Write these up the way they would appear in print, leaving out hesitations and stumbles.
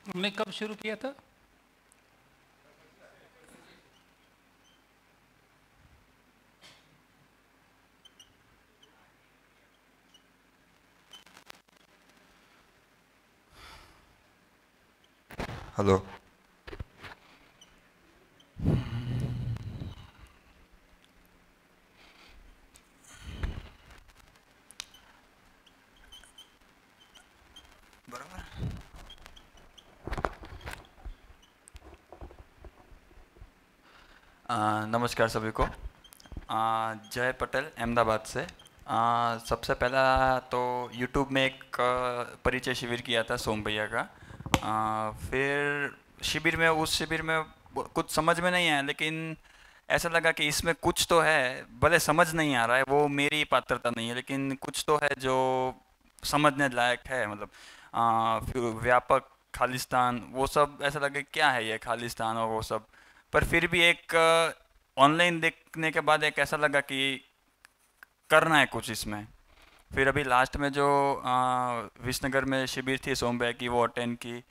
हमने कब शुरू किया था? हेलो। बराबर। नमस्कार सभी को। जय पटेल अहमदाबाद से। सबसे पहला तो यूट्यूब में एक परिचय शिविर किया था सोम भैया का। फिर शिविर में उस शिविर में कुछ समझ में नहीं आया, लेकिन ऐसा लगा कि इसमें कुछ तो है। भले समझ नहीं आ रहा है, वो मेरी पात्रता नहीं है, लेकिन कुछ तो है जो समझने लायक है। मतलब फिर व्यापक खालिस्तान वो सब, ऐसा लगा क्या है ये खालिस्तान और वो सब। पर फिर भी एक ऑनलाइन देखने के बाद एक ऐसा लगा कि करना है कुछ इसमें। फिर अभी लास्ट में जो विसनगर में शिविर थी सोमबे की, वो अटेंड की।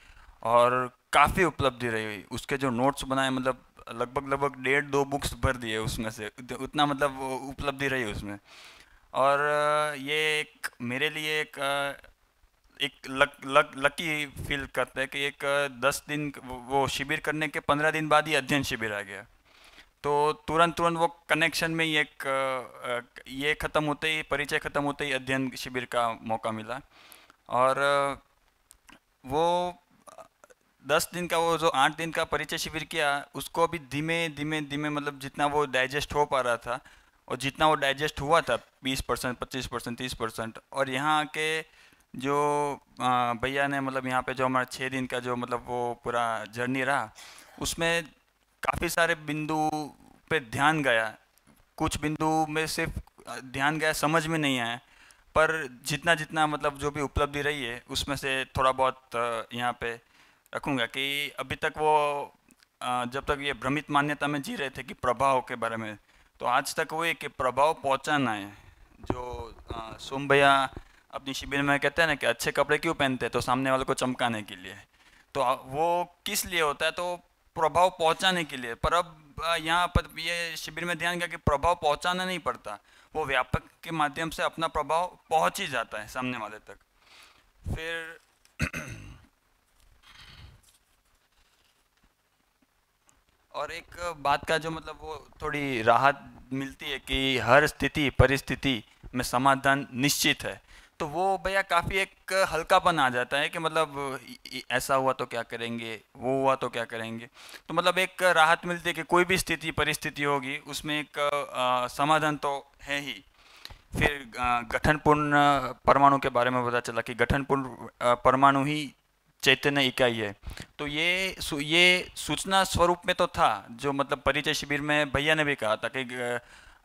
और काफ़ी उपलब्धि रही। उसके जो नोट्स बनाए, मतलब लगभग लगभग 1.5-2 बुक्स भर दिए उसमें से। उतना मतलब वो उपलब्धि रही उसमें। और ये एक मेरे लिए एक लकी फील करते हैं कि एक 10 दिन वो शिविर करने के 15 दिन बाद ही अध्ययन शिविर आ गया। तो तुरंत तुरंत वो कनेक्शन में ही ये ख़त्म होते ही, परिचय ख़त्म होते ही अध्ययन शिविर का मौका मिला। और वो 10 दिन का, वो जो 8 दिन का परिचय शिविर किया, उसको अभी धीमे धीमे धीमे, मतलब जितना वो डाइजेस्ट हो पा रहा था और जितना वो डाइजेस्ट हुआ था, 20%, 25%, 30%। और यहाँ के जो भैया ने, मतलब यहाँ पे जो हमारा 6 दिन का जो मतलब वो पूरा जर्नी रहा, उसमें काफ़ी सारे बिंदु पे ध्यान गया। कुछ बिंदु में सिर्फ ध्यान गया, समझ में नहीं आया। पर जितना जितना मतलब जो भी उपलब्धि रही है, उसमें से थोड़ा बहुत यहाँ पे रखूँगा कि अभी तक वो जब तक ये भ्रमित मान्यता में जी रहे थे कि प्रभाव के बारे में, तो आज तक वो है कि प्रभाव पहुँचाना है। जो सोम भैया अपनी शिविर में कहते हैं ना कि अच्छे कपड़े क्यों पहनते हैं, तो सामने वाले को चमकाने के लिए। तो वो किस लिए होता है, तो प्रभाव पहुंचाने के लिए। पर अब यहाँ पर ये शिविर में ध्यान गया कि प्रभाव पहुंचाना नहीं पड़ता, वो व्यापक के माध्यम से अपना प्रभाव पहुंच ही जाता है सामने वाले तक। फिर और एक बात का जो मतलब वो थोड़ी राहत मिलती है कि हर स्थिति परिस्थिति में समाधान निश्चित है। तो वो भैया काफ़ी एक हल्कापन आ जाता है कि मतलब ऐसा हुआ तो क्या करेंगे, वो हुआ तो क्या करेंगे। तो मतलब एक राहत मिलती है कि कोई भी स्थिति परिस्थिति होगी, उसमें एक समाधान तो है ही। फिर गठनपूर्ण परमाणु के बारे में पता चला कि गठनपूर्ण परमाणु ही चैतन्य इकाई है। तो ये सूचना स्वरूप में तो था, जो मतलब परिचय शिविर में भैया ने भी कहा था कि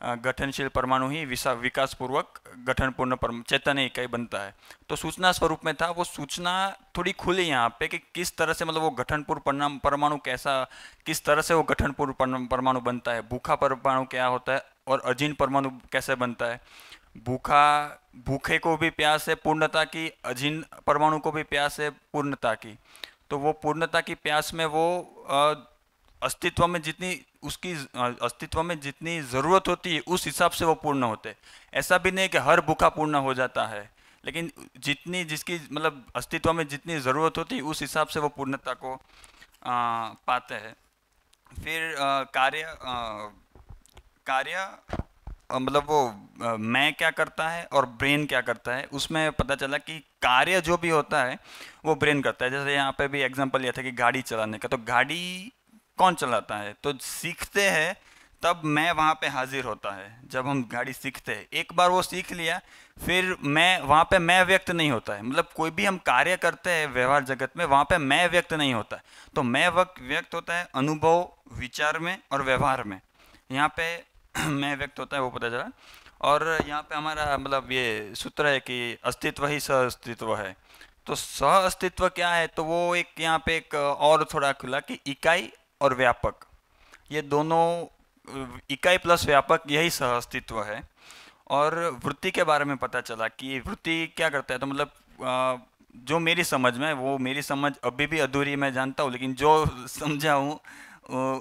गठनशील परमाणु ही विकास पूर्वक गठनपूर्ण चैतन्य इकाई बनता है। तो सूचना स्वरूप में था। वो सूचना थोड़ी खुली यहाँ पे कि किस तरह से मतलब वो गठनपूर्ण परमाणु कैसा, किस तरह से वो गठनपूर्ण परमाणु बनता है, भूखा परमाणु क्या होता है, और अजीर्ण परमाणु कैसे बनता है। भूखा भूखे को भी प्यास है पूर्णता की, अजीर्ण परमाणु को भी प्यास है पूर्णता की। तो वो पूर्णता की प्यास में वो अस्तित्व में जितनी उसकी अस्तित्व में जितनी ज़रूरत होती है, उस हिसाब से वो पूर्ण होते हैं। ऐसा भी नहीं कि हर भूखा पूर्ण हो जाता है, लेकिन जितनी जिसकी मतलब अस्तित्व में जितनी ज़रूरत होती है, उस हिसाब से वो पूर्णता को पाते हैं। फिर कार्य मतलब वो मैं क्या करता है और ब्रेन क्या करता है, उसमें पता चला कि कार्य जो भी होता है वो ब्रेन करता है। जैसे यहाँ पे भी एग्जांपल लिया था कि गाड़ी चलाने का, तो गाड़ी कौन चलाता है, तो सीखते हैं तब मैं वहाँ पे हाजिर होता है। जब हम गाड़ी सीखते हैं, एक बार वो सीख लिया, फिर मैं वहाँ पे मैं व्यक्त नहीं होता है। मतलब कोई भी हम कार्य करते हैं व्यवहार जगत में, वहाँ पे मैं व्यक्त नहीं होता है। तो मैं वक्त व्यक्त होता है अनुभव विचार में और व्यवहार में। यहाँ पे मैं व्यक्त होता है, वो पता चला। और यहाँ पे हमारा मतलब ये सूत्र है कि अस्तित्व ही सह अस्तित्व है। तो सह अस्तित्व क्या है, तो वो एक यहाँ पे एक और थोड़ा खुला कि इकाई और व्यापक, ये दोनों इकाई प्लस व्यापक यही सह अस्तित्व है। और वृत्ति के बारे में पता चला कि वृत्ति क्या करता है, तो मतलब जो मेरी समझ में है, वो मेरी समझ अभी भी अधूरी है, मैं जानता हूँ, लेकिन जो समझा हूँ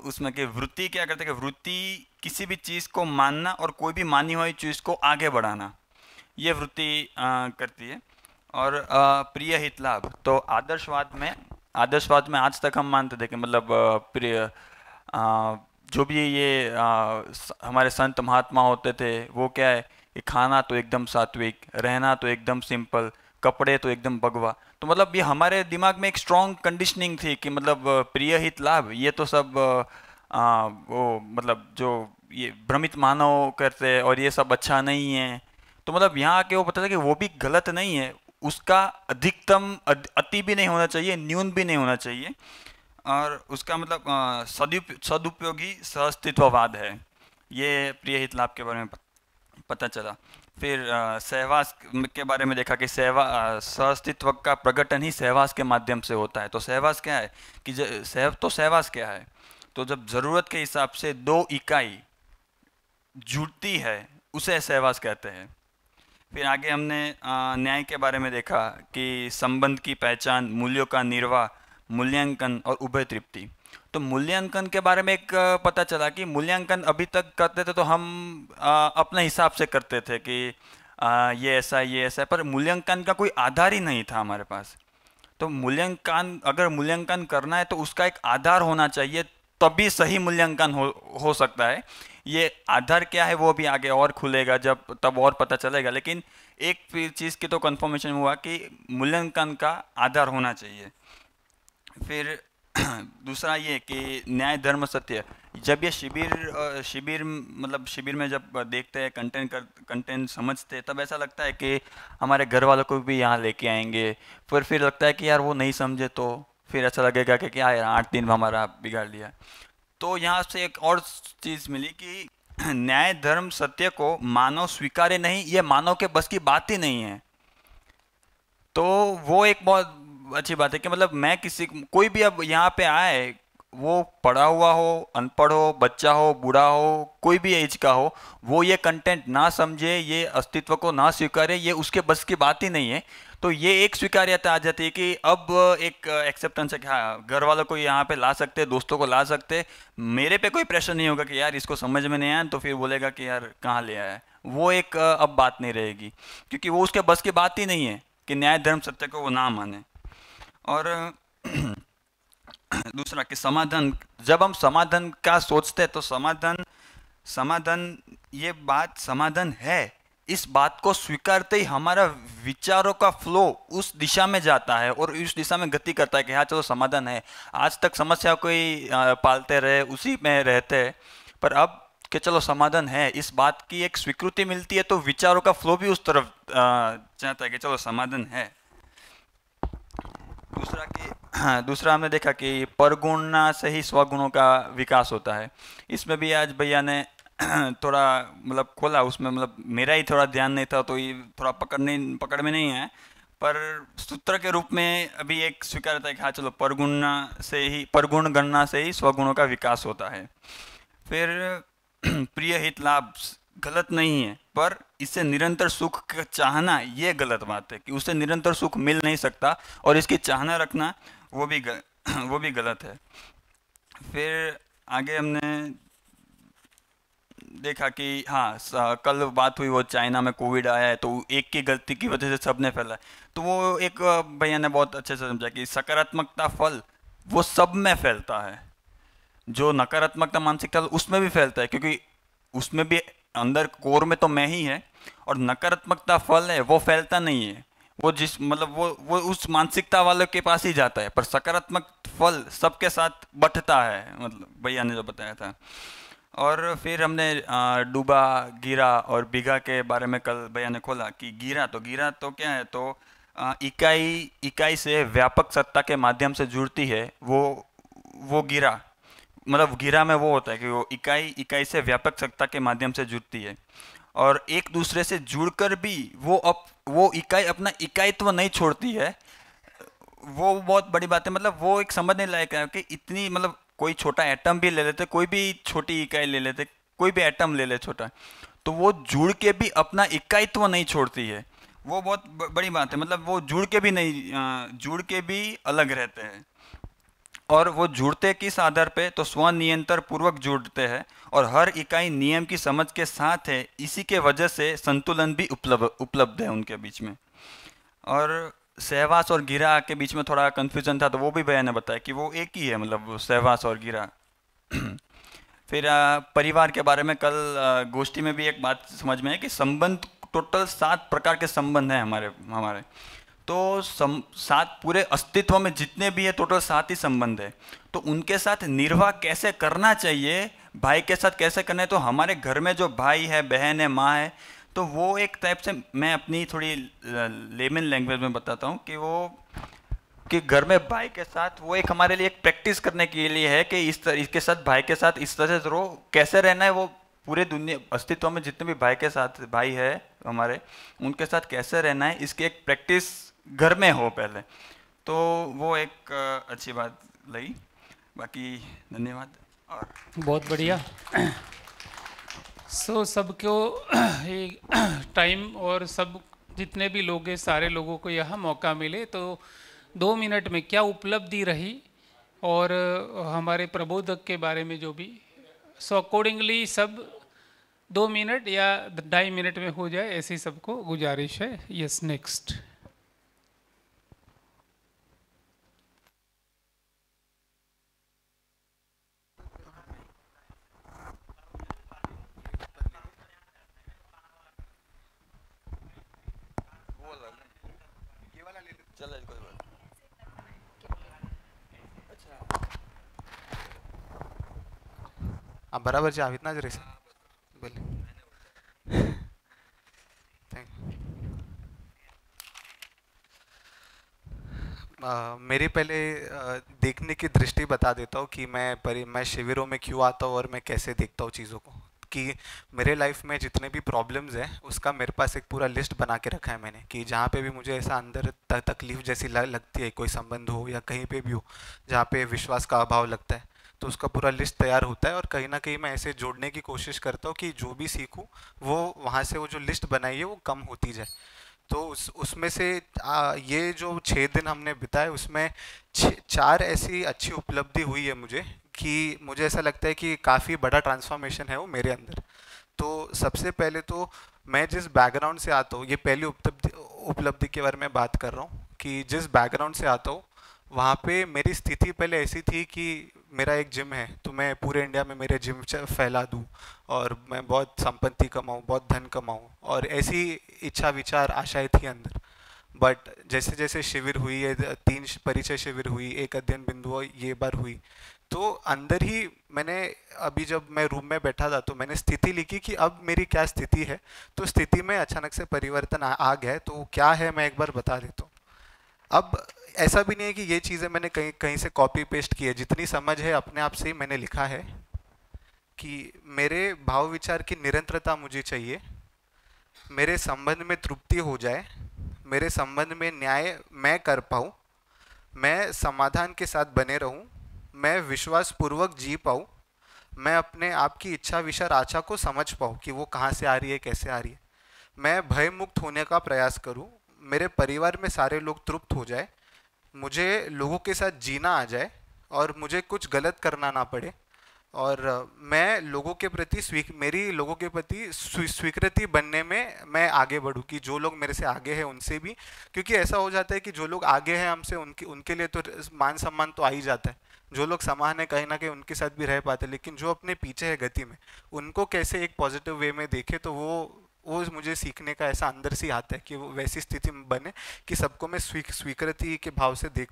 उसमें कि वृत्ति क्या करते हैं कि वृत्ति किसी भी चीज़ को मानना और कोई भी मानी हुई चीज़ को आगे बढ़ाना, ये वृत्ति करती है। और प्रिय हित लाभ, तो आदर्शवाद में आज तक हम मानते थे कि मतलब प्रिय जो भी ये हमारे संत महात्मा होते थे, वो क्या है कि खाना तो एकदम सात्विक, रहना तो एकदम सिंपल, कपड़े तो एकदम भगवा। तो मतलब ये हमारे दिमाग में एक स्ट्रॉन्ग कंडीशनिंग थी कि मतलब प्रिय हित लाभ ये तो सब वो मतलब जो ये भ्रमित मानव करते हैं और ये सब अच्छा नहीं है। तो मतलब यहाँ आके वो पता था कि वो भी गलत नहीं है, उसका अधिकतम अति भी नहीं होना चाहिए, न्यून भी नहीं होना चाहिए, और उसका मतलब सदुपयोगी सहअस्तित्ववाद है। ये प्रिय हित लाभ के बारे में पता चला। फिर सहवास के बारे में देखा कि सहअस्तित्व का प्रकटन ही सहवास के माध्यम से होता है। तो सहवास क्या है कि सहवास क्या है, तो जब ज़रूरत के हिसाब से दो इकाई जुड़ती है उसे सहवास कहते हैं। फिर आगे हमने न्याय के बारे में देखा कि संबंध की पहचान, मूल्यों का निर्वाह, मूल्यांकन और उभय तृप्ति। तो मूल्यांकन के बारे में एक पता चला कि मूल्यांकन अभी तक करते थे तो हम अपने हिसाब से करते थे कि ये ऐसा है, ये ऐसा है, पर मूल्यांकन का कोई आधार ही नहीं था हमारे पास। तो मूल्यांकन, अगर मूल्यांकन करना है तो उसका एक आधार होना चाहिए, तभी सही मूल्यांकन हो सकता है। ये आधार क्या है वो भी आगे और खुलेगा, जब तब और पता चलेगा, लेकिन एक चीज़ की तो कंफर्मेशन हुआ कि मूल्यांकन का आधार होना चाहिए। फिर दूसरा ये कि न्याय धर्म सत्य, जब ये शिविर मतलब शिविर में जब देखते हैं, कंटेंट समझते हैं, तब ऐसा लगता है कि हमारे घर वालों को भी यहाँ लेके आएंगे। फिर लगता है कि यार वो नहीं समझे तो फिर ऐसा लगेगा कि क्या यार 8 दिन में हमारा बिगाड़ लिया। तो यहाँ से एक और चीज़ मिली कि न्याय धर्म सत्य को मानव स्वीकार्य नहीं, ये मानव के बस की बात ही नहीं है। तो वो एक बहुत अच्छी बात है कि मतलब मैं कोई भी अब यहाँ पे आए, वो पढ़ा हुआ हो, अनपढ़ हो, बच्चा हो, बूढ़ा हो, कोई भी एज का हो, वो ये कंटेंट ना समझे, ये अस्तित्व को ना स्वीकारे, ये उसके बस की बात ही नहीं है। तो ये एक स्वीकार्यता आ जाती है कि अब एक एक्सेप्टेंस है कि हाँ, घर वालों को यहाँ पे ला सकते, दोस्तों को ला सकते, मेरे पे कोई प्रेशर नहीं होगा कि यार इसको समझ में नहीं आया तो फिर बोलेगा कि यार कहाँ ले आया है। वो एक अब बात नहीं रहेगी, क्योंकि वो उसके बस की बात ही नहीं है कि न्याय धर्म सत्य को वो ना माने। और दूसरा कि समाधान, जब हम समाधान का सोचते हैं तो समाधान ये बात समाधान है, इस बात को स्वीकारते ही हमारा विचारों का फ्लो उस दिशा में जाता है और उस दिशा में गति करता है कि हाँ चलो समाधान है। आज तक समस्या कोई पालते रहे, उसी में रहते हैं, पर अब कि चलो समाधान है, इस बात की एक स्वीकृति मिलती है, तो विचारों का फ्लो भी उस तरफ चाहता है कि चलो समाधान है। दूसरा हमने देखा कि परगुणा से ही स्वगुणों का विकास होता है। इसमें भी आज भैया ने थोड़ा मतलब खोला, उसमें मतलब मेरा ही थोड़ा ध्यान नहीं था तो ये थोड़ा पकड़ में नहीं है, पर सूत्र के रूप में अभी एक स्वीकार था कि हाँ चलो परगुण गणना से ही स्वगुणों का विकास होता है। फिर प्रिय हित लाभ गलत नहीं है, पर इससे निरंतर सुख का चाहना ये गलत बात है कि उससे निरंतर सुख मिल नहीं सकता, और इसकी चाहना रखना वो भी वो भी गलत है। फिर आगे हमने देखा कि हाँ, कल बात हुई वो चाइना में कोविड आया है तो एक की गलती की वजह से सबने फैला है। तो वो एक भैया ने बहुत अच्छे से समझा कि सकारात्मकता फल वो सब में फैलता है, जो नकारात्मकता मानसिकता उसमें भी फैलता है, क्योंकि उसमें भी अंदर कोर में तो मैं ही है, और नकारात्मकता फल है वो फैलता नहीं है, वो जिस मतलब वो उस मानसिकता वाले के पास ही जाता है, पर सकारात्मक फल सबके साथ बंटता है, मतलब भैया ने जो बताया था। और फिर हमने डूबा, गिरा और बिगा के बारे में कल भैया ने खोला कि गिरा तो क्या है, तो इकाई से व्यापक सत्ता के माध्यम से जुड़ती है, वो गिरा, मतलब गिरा में वो होता है कि वो इकाई से व्यापक सत्ता के माध्यम से जुड़ती है, और एक दूसरे से जुड़कर भी वो इकाई अपना इकाईत्व नहीं छोड़ती है। वो बहुत बड़ी बात है, मतलब वो एक समझने लायक है कि इतनी मतलब कोई छोटा एटम भी ले लेते, कोई भी छोटी इकाई ले लेते, कोई भी एटम ले ले छोटा, तो वो जुड़ के भी अपना इकाईत्व नहीं छोड़ती है, वो बहुत बड़ी बात है, मतलब वो जुड़ के भी नहीं, जुड़ के भी अलग रहते हैं। और वो जुड़ते किस आधार पे, तो स्वनियंत्रण पूर्वक जुड़ते हैं, और हर इकाई नियम की समझ के साथ है, इसी के वजह से संतुलन भी उपलब्ध उपलब्ध है उनके बीच में। और सहवास और गिरा के बीच में थोड़ा कन्फ्यूजन था, तो वो भी भैया ने बताया कि वो एक ही है, मतलब वो सहवास और गिरा। फिर परिवार के बारे में कल गोष्ठी में भी एक बात समझ में है कि संबंध, टोटल 7 प्रकार के संबंध हैं हमारे हमारे तो 7 पूरे अस्तित्व में जितने भी है, टोटल 7 ही संबंध है। तो उनके साथ निर्वाह कैसे करना चाहिए, भाई के साथ कैसे करना है, तो हमारे घर में जो भाई है, बहन है, माँ है, तो वो एक टाइप से, मैं अपनी थोड़ी लेमन लैंग्वेज में बताता हूँ कि वो, कि घर में भाई के साथ वो एक हमारे लिए एक प्रैक्टिस करने के लिए है कि इस तरह इसके साथ, भाई के साथ इस तरह से रहो, कैसे रहना है, वो पूरे दुनिया अस्तित्व में जितने भी भाई के साथ भाई है हमारे, उनके साथ कैसे रहना है, इसकी एक प्रैक्टिस घर में हो पहले। तो वो एक अच्छी बात लगी। बाकी धन्यवाद। और बहुत बढ़िया। सबको टाइम और सब जितने भी लोग हैं, सारे लोगों को यह मौका मिले तो 2 मिनट में क्या उपलब्धि रही और हमारे प्रबोधक के बारे में जो भी, सो अकॉर्डिंगली सब 2 मिनट या 2.5 मिनट में हो जाए, ऐसी सबको गुजारिश है। Yes, next. आप बराबर છે આવી રીતના જ રહેશે ભલે થેન્ક मेरी पहले देखने की दृष्टि बता देता हूँ कि मैं शिविरों में क्यों आता हूँ और मैं कैसे देखता हूँ चीज़ों को। कि मेरे लाइफ में जितने भी प्रॉब्लम्स हैं उसका मेरे पास एक पूरा लिस्ट बना के रखा है मैंने, कि जहाँ पे भी मुझे ऐसा अंदर तकलीफ जैसी लगती है, कोई संबंध हो या कहीं पे भी हो जहाँ पे विश्वास का अभाव लगता है, तो उसका पूरा लिस्ट तैयार होता है। और कहीं ना कहीं मैं ऐसे जोड़ने की कोशिश करता हूँ कि जो भी सीखूँ वो वहाँ से वो जो लिस्ट बनाई है वो कम होती जाए। तो उसमें से ये जो 6 दिन हमने बिताए उसमें 4 ऐसी अच्छी उपलब्धि हुई है मुझे, कि मुझे ऐसा लगता है कि काफ़ी बड़ा ट्रांसफॉर्मेशन है वो मेरे अंदर। तो सबसे पहले तो मैं जिस बैकग्राउंड से आता हूँ, ये पहली उपलब्धि उपलब्धि के बारे में बात कर रहा हूँ, कि जिस बैकग्राउंड से आता हूँ वहाँ पे मेरी स्थिति पहले ऐसी थी कि मेरा एक जिम है तो मैं पूरे इंडिया में मेरे जिम फैला दूँ और मैं बहुत संपत्ति कमाऊँ, बहुत धन कमाऊँ, और ऐसी इच्छा विचार आशाएं थी अंदर। बट जैसे जैसे शिविर हुई है, 3 परिचय शिविर हुई, एक अध्ययन बिंदु ये बार हुई, तो अंदर ही मैंने, अभी जब मैं रूम में बैठा था तो मैंने स्थिति लिखी कि अब मेरी क्या स्थिति है। तो स्थिति में अचानक से परिवर्तन आ गया है। तो क्या है मैं एक बार बता देता हूँ। अब ऐसा भी नहीं है कि ये चीज़ें मैंने कहीं कहीं से कॉपी पेस्ट की है, जितनी समझ है अपने आप से ही मैंने लिखा है कि मेरे भाव विचार की निरंतरता मुझे चाहिए, मेरे संबंध में तृप्ति हो जाए, मेरे संबंध में न्याय मैं कर पाऊँ, मैं समाधान के साथ बने रहूँ, मैं विश्वास पूर्वक जी पाऊँ, मैं अपने आप की इच्छा विचार आशा को समझ पाऊँ कि वो कहाँ से आ रही है, कैसे आ रही है, मैं भय मुक्त होने का प्रयास करूँ, मेरे परिवार में सारे लोग तृप्त हो जाए, मुझे लोगों के साथ जीना आ जाए और मुझे कुछ गलत करना ना पड़े, और मैं लोगों के प्रति मेरी लोगों के प्रति स्वीकृति बनने में मैं आगे बढ़ूँ, कि जो लोग मेरे से आगे हैं उनसे भी, क्योंकि ऐसा हो जाता है कि जो लोग आगे हैं हमसे उनके लिए तो मान सम्मान तो आ ही जाता है, जो लोग समान है कहीं ना कहीं उनके साथ भी रह पाते हैं, लेकिन जो अपने पीछे है गति में उनको कैसे एक पॉजिटिव वे में देखे, तो वो मुझे सीखने का ऐसा अंदर से आता है कि वो वैसी स्थिति में बने कि सबको मैं स्वीकृति के भाव से देख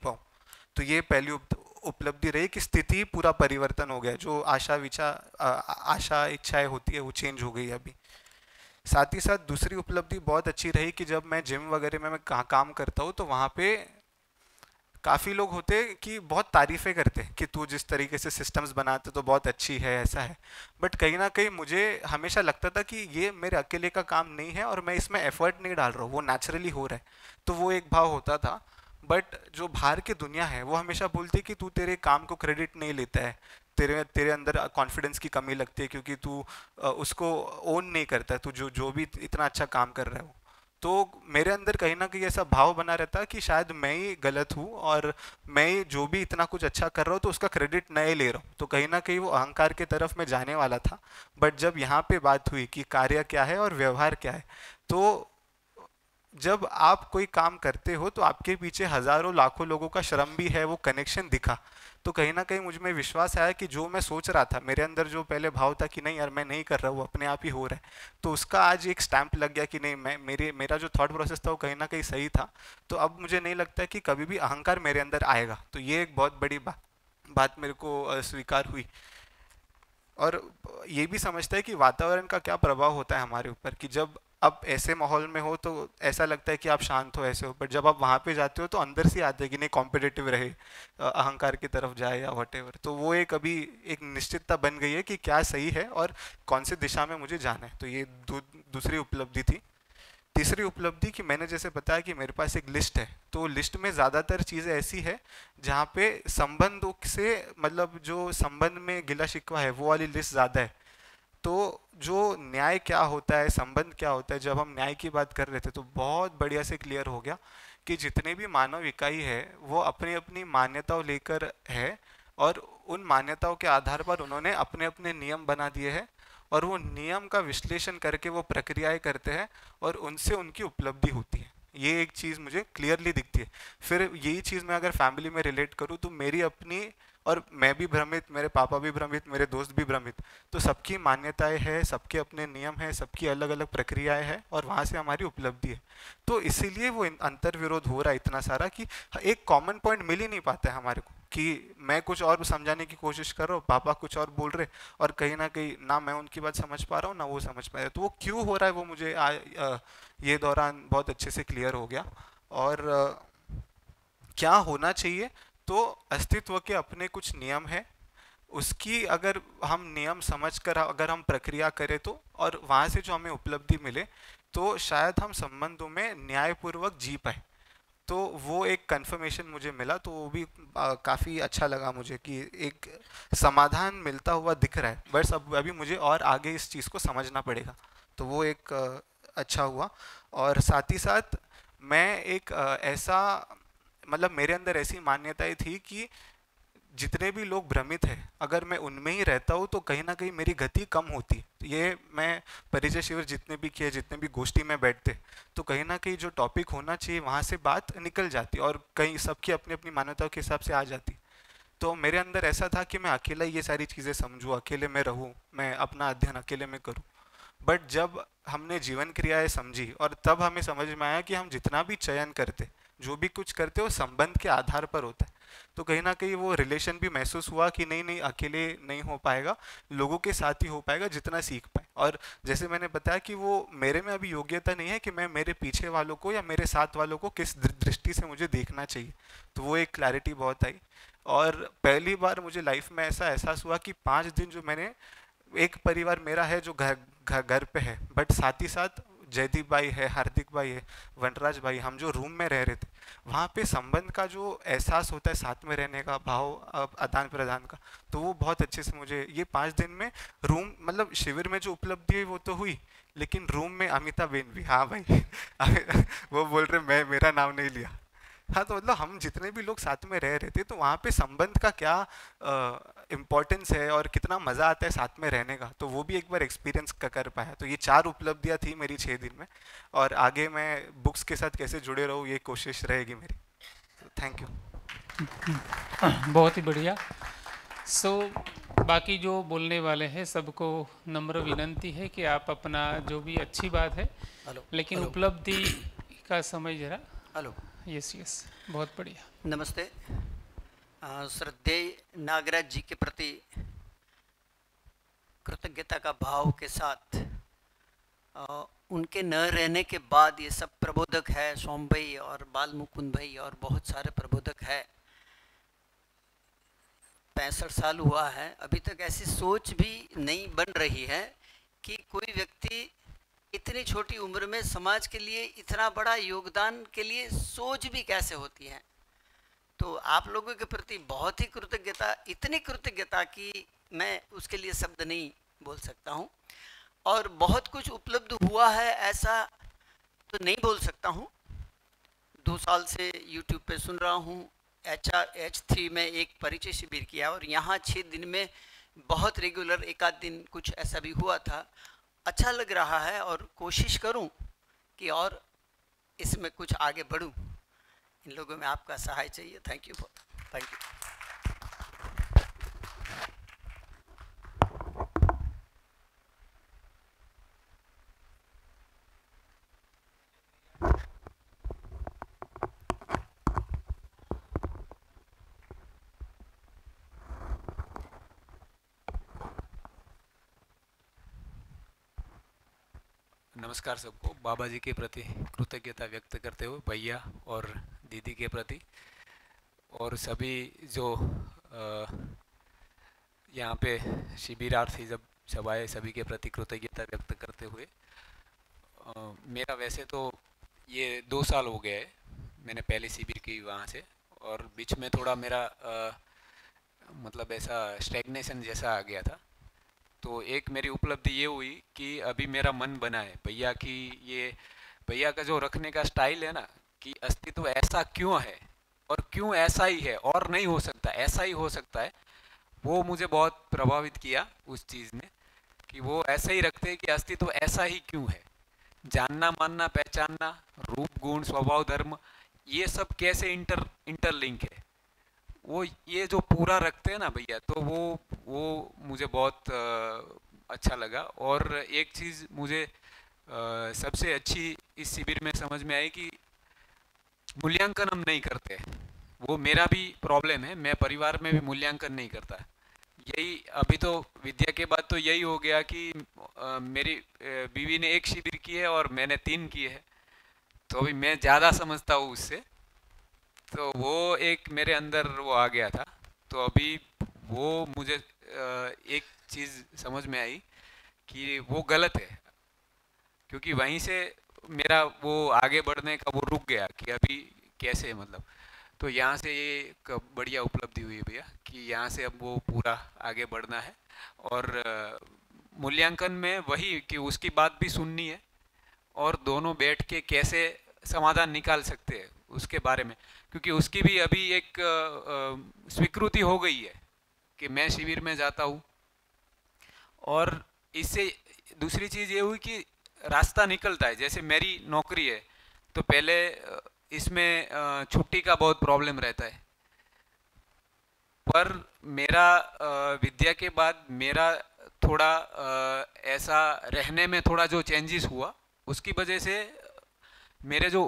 पाऊँ। तो ये पहली उपलब्धि रही कि स्थिति पूरा परिवर्तन हो गया, जो आशा इच्छाएं होती है वो चेंज हो गई अभी। साथ ही साथ दूसरी उपलब्धि बहुत अच्छी रही कि जब मैं जिम वगैरह में मैं काम करता हूँ तो वहाँ पे काफ़ी लोग होते हैं कि बहुत तारीफ़ें करते हैं कि तू जिस तरीके से सिस्टम्स बनाते तो बहुत अच्छी है, ऐसा है। बट कहीं ना कहीं मुझे हमेशा लगता था कि ये मेरे अकेले का काम नहीं है और मैं इसमें एफर्ट नहीं डाल रहा हूँ, वो नेचुरली हो रहा है, तो वो एक भाव होता था। बट जो बाहर की दुनिया है वो हमेशा बोलती है कि तू तेरे काम को क्रेडिट नहीं लेता है, तेरे तेरे अंदर कॉन्फिडेंस की कमी लगती है क्योंकि तू उसको ओन नहीं करता है, तू जो जो भी इतना अच्छा काम कर रहा है वो। तो मेरे अंदर कहीं ना कहीं ऐसा भाव बना रहता कि शायद मैं ही गलत हूँ और मैं ही जो भी इतना कुछ अच्छा कर रहा हूँ तो उसका क्रेडिट मैं ही ले रहा हूँ। तो कहीं ना कहीं वो अहंकार की तरफ मैं जाने वाला था। बट जब यहाँ पे बात हुई कि कार्य क्या है और व्यवहार क्या है, तो जब आप कोई काम करते हो तो आपके पीछे हजारों लाखों लोगों का श्रम भी है, वो कनेक्शन दिखा। तो कहीं ना कहीं मुझ में विश्वास आया कि जो मैं सोच रहा था, मेरे अंदर जो पहले भाव था कि नहीं यार मैं नहीं कर रहा हूँ, अपने आप ही हो रहा है, तो उसका आज एक स्टैंप लग गया कि नहीं, मैं मेरा जो थॉट प्रोसेस था वो कहीं ना कहीं सही था। तो अब मुझे नहीं लगता कि कभी भी अहंकार मेरे अंदर आएगा। तो ये एक बहुत बड़ी बात मेरे को स्वीकार हुई। और ये भी समझता है कि वातावरण का क्या प्रभाव होता है हमारे ऊपर, कि जब आप ऐसे माहौल में हो तो ऐसा लगता है कि आप शांत हो, ऐसे हो, बट जब आप वहाँ पे जाते हो तो अंदर से आते हैं कि नहीं कॉम्पिटिटिव रहे, अहंकार की तरफ जाए या वटेवर। तो वो एक अभी एक निश्चितता बन गई है कि क्या सही है और कौन सी दिशा में मुझे जाना है। तो ये दूसरी उपलब्धि थी। तीसरी उपलब्धि कि मैंने जैसे बताया कि मेरे पास एक लिस्ट है, तो लिस्ट में ज़्यादातर चीज़ें ऐसी है जहाँ पे संबंधों से, मतलब जो संबंध में गिला शिकवा है वो वाली लिस्ट ज़्यादा है। तो जो न्याय क्या होता है, संबंध क्या होता है, जब हम न्याय की बात कर रहे थे तो बहुत बढ़िया से क्लियर हो गया कि जितने भी मानव इकाई है वो अपनी अपनी मान्यताओं लेकर है, और उन मान्यताओं के आधार पर उन्होंने अपने अपने नियम बना दिए हैं, और वो नियम का विश्लेषण करके वो प्रक्रियाएं करते हैं और उनसे उनकी उपलब्धि होती है। ये एक चीज़ मुझे क्लियरली दिखती है। फिर यही चीज़ मैं अगर फैमिली में रिलेट करूँ तो मेरी अपनी, और मैं भी भ्रमित, मेरे पापा भी भ्रमित, मेरे दोस्त भी भ्रमित, तो सबकी मान्यताएं हैं, सबके अपने नियम हैं, सबकी अलग अलग प्रक्रियाएं हैं, और वहाँ से हमारी उपलब्धि है। तो इसीलिए वो अंतर विरोध हो रहा है इतना सारा कि एक कॉमन पॉइंट मिल ही नहीं पाता है हमारे को, कि मैं कुछ और समझाने की कोशिश कर रहा हूँ, पापा कुछ और बोल रहे, और कहीं ना कहीं ना मैं उनकी बात समझ पा रहा हूँ ना वो समझ पा रहे। तो वो क्यों हो रहा है वो मुझे ये दौरान बहुत अच्छे से क्लियर हो गया। और क्या होना चाहिए, तो अस्तित्व के अपने कुछ नियम है, उसकी अगर हम नियम समझकर अगर हम प्रक्रिया करें तो, और वहाँ से जो हमें उपलब्धि मिले, तो शायद हम संबंधों में न्यायपूर्वक जी पाए। तो वो एक कंफर्मेशन मुझे मिला, तो वो भी काफ़ी अच्छा लगा मुझे कि एक समाधान मिलता हुआ दिख रहा है। बस अब अभी मुझे और आगे इस चीज़ को समझना पड़ेगा। तो वो एक अच्छा हुआ। और साथ ही साथ मैं एक ऐसा, मतलब मेरे अंदर ऐसी मान्यताएं थी कि जितने भी लोग भ्रमित हैं अगर मैं उनमें ही रहता हूँ तो कहीं ना कहीं मेरी गति कम होती है। तो ये मैं परिचय शिविर जितने भी किए, जितने भी गोष्ठी में बैठते, तो कहीं ना कहीं जो टॉपिक होना चाहिए वहाँ से बात निकल जाती और कहीं सबकी अपनी अपनी मान्यताओं के हिसाब से आ जाती। तो मेरे अंदर ऐसा था कि मैं अकेला ये सारी चीज़ें समझूँ, अकेले में रहूँ, मैं अपना अध्ययन अकेले में करूँ। बट जब हमने जीवन क्रियाएं समझी और तब हमें समझ में आया कि हम जितना भी चयन करते, जो भी कुछ करते, वो संबंध के आधार पर होता है। तो कहीं ना कहीं वो रिलेशन भी महसूस हुआ कि नहीं नहीं अकेले नहीं हो पाएगा, लोगों के साथ ही हो पाएगा जितना सीख पाए। और जैसे मैंने बताया कि वो मेरे में अभी योग्यता नहीं है कि मैं मेरे पीछे वालों को या मेरे साथ वालों को किस दृष्टि से मुझे देखना चाहिए। तो वो एक क्लैरिटी बहुत आई। और पहली बार मुझे लाइफ में ऐसा एहसास हुआ कि 5 दिन जो मैंने, एक परिवार मेरा है जो घर पे है, बट साथ ही साथ जयदीप भाई है, हार्दिक भाई है, वनराज भाई, हम जो रूम में रह रहे थे, वहाँ पे संबंध का जो एहसास होता है, साथ में रहने का भाव, आदान प्रदान का, तो वो बहुत अच्छे से मुझे ये 5 दिन में रूम, मतलब शिविर में जो उपलब्धि हुई वो तो हुई, लेकिन रूम में अमिता बेन भी, हाँ भाई वो बोल रहे मैं मेरा नाम नहीं लिया। हाँ, तो मतलब हम जितने भी लोग साथ में रह रहे थे तो वहाँ पे संबंध का क्या इम्पोर्टेंस है और कितना मज़ा आता है साथ में रहने का, तो वो भी एक बार एक्सपीरियंस कर पाया। तो ये 4 उपलब्धियाँ थी मेरी 6 दिन में, और आगे मैं बुक्स के साथ कैसे जुड़े रहूँ ये कोशिश रहेगी मेरी। Thank you. बहुत ही बढ़िया। बाकी जो बोलने वाले हैं सबको नम्र विनंती है कि आप अपना जो भी अच्छी बात है, लेकिन उपलब्धि का समय जरा। हेलो। यस, बहुत बढ़िया। नमस्ते। श्रद्धेय नागराज जी के प्रति कृतज्ञता का भाव के साथ, उनके न रहने के बाद ये सब प्रबोधक है, सोम भाई और बाल मुकुंद भाई और बहुत सारे प्रबोधक है। 65 साल हुआ है, अभी तक ऐसी सोच भी नहीं बन रही है कि कोई व्यक्ति इतनी छोटी उम्र में समाज के लिए इतना बड़ा योगदान के लिए सोच भी कैसे होती है। तो आप लोगों के प्रति बहुत ही कृतज्ञता, इतनी कृतज्ञता कि मैं उसके लिए शब्द नहीं बोल सकता हूँ। और बहुत कुछ उपलब्ध हुआ है ऐसा, तो नहीं बोल सकता हूँ। 2 साल से यूट्यूब पे सुन रहा हूँ। H3 में एक परिचय शिविर किया और यहाँ 6 दिन में बहुत रेगुलर एक आध दिन कुछ ऐसा भी हुआ था। अच्छा लग रहा है और कोशिश करूँ कि और इसमें कुछ आगे बढ़ूँ। इन लोगों में आपका सहाय चाहिए। Thank you. नमस्कार सबको। बाबा जी के प्रति कृतज्ञता व्यक्त करते हुए भैया और दीदी के प्रति और सभी जो यहाँ पे शिविरार्थी जब सब आए सभी के प्रति कृतज्ञता व्यक्त करते हुए मेरा वैसे तो ये 2 साल हो गए मैंने पहले शिविर की वहाँ से, और बीच में थोड़ा मेरा मतलब ऐसा स्टैग्नेशन जैसा आ गया था। तो एक मेरी उपलब्धि ये हुई कि अभी मेरा मन बना है भैया की, ये भैया का जो रखने का स्टाइल है ना कि अस्तित्व ऐसा क्यों है और क्यों ऐसा ही है और नहीं हो सकता, ऐसा ही हो सकता है, वो मुझे बहुत प्रभावित किया उस चीज़ ने कि वो ऐसा ही रखते हैं कि अस्तित्व ऐसा ही क्यों है। जानना मानना पहचानना रूप गुण स्वभाव धर्म ये सब कैसे इंटरलिंक है, वो ये जो पूरा रखते हैं ना भैया, तो वो मुझे बहुत अच्छा लगा। और एक चीज़ मुझे सबसे अच्छी इस शिविर में समझ में आई कि मूल्यांकन हम नहीं करते। वो मेरा भी प्रॉब्लम है, मैं परिवार में भी मूल्यांकन नहीं करता। यही अभी तो विद्या के बाद तो यही हो गया कि मेरी बीवी ने 1 शिविर की है और मैंने 3 किए हैं, तो अभी मैं ज़्यादा समझता हूँ उससे, तो वो एक मेरे अंदर वो आ गया था। तो अभी वो मुझे एक चीज़ समझ में आई कि वो गलत है, क्योंकि वहीं से मेरा वो आगे बढ़ने का वो रुक गया कि अभी कैसे मतलब। तो यहाँ से ये एक बढ़िया उपलब्धि हुई भैया कि यहाँ से अब वो पूरा आगे बढ़ना है। और मूल्यांकन में वही कि उसकी बात भी सुननी है और दोनों बैठ के कैसे समाधान निकाल सकते हैं उसके बारे में, क्योंकि उसकी भी अभी एक स्वीकृति हो गई है कि मैं शिविर में जाता हूँ। और इससे दूसरी चीज़ ये हुई कि रास्ता निकलता है। जैसे मेरी नौकरी है तो पहले इसमें छुट्टी का बहुत प्रॉब्लम रहता है, पर मेरा विद्या के बाद मेरा थोड़ा ऐसा रहने में थोड़ा जो चेंजेस हुआ उसकी वजह से मेरे जो